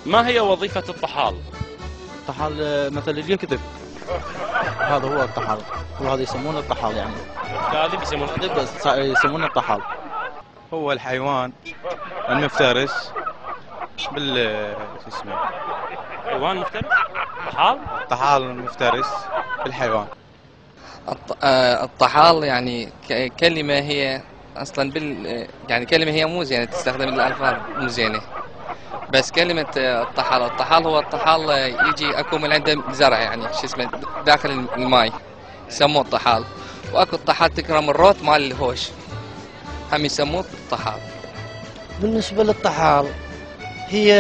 ما هي وظيفة الطحال؟ الطحال مثل اللي يكذب، هذا هو الطحال، وهذا يسمونه الطحال يعني. الكاذب يسمونه بس يسمونه الطحال. هو الحيوان المفترس شو اسمه، حيوان مفترس؟ طحال؟ الطحال المفترس بالحيوان. الطحال يعني كلمة هي أصلا يعني كلمة هي مو زينة، تستخدم الألفاظ مو زينة. بس كلمة الطحال هو الطحال يجي أكو من عنده زرع يعني شو اسمه داخل الماي يسموه الطحال. وأكو الطحال تكرم الروت مال الهوش هم يسموه الطحال. بالنسبة للطحال هي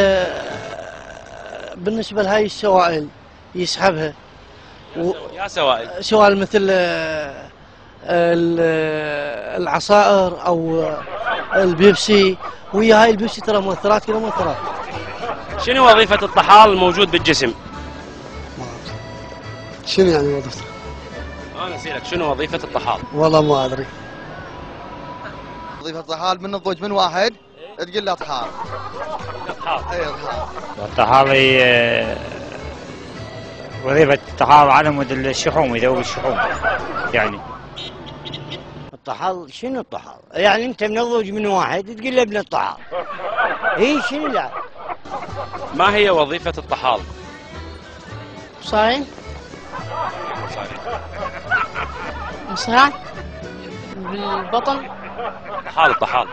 بالنسبة لهاي السوائل يسحبها يا سوائل سوائل مثل العصائر او البيبسي، وهي هاي البيبسي ترى مؤثرات كذا مؤثرات. شنو وظيفة الطحال الموجود بالجسم؟ شنو يعني وظيفته؟ أنا أسألك شنو وظيفة الطحال؟ والله ما ادري. وظيفة الطحال من الضوج من واحد تقول له طحال. الطحال اي طحال. الطحال وظيفة الطحال على مود الشحوم، يذوب الشحوم يعني. الطحال شنو الطحال؟ يعني انت منضوج من واحد تقول له ابن الطحال. اي شنو لا؟ ما هي وظيفة الطحال؟ صاين صراع بالبطن. الطحال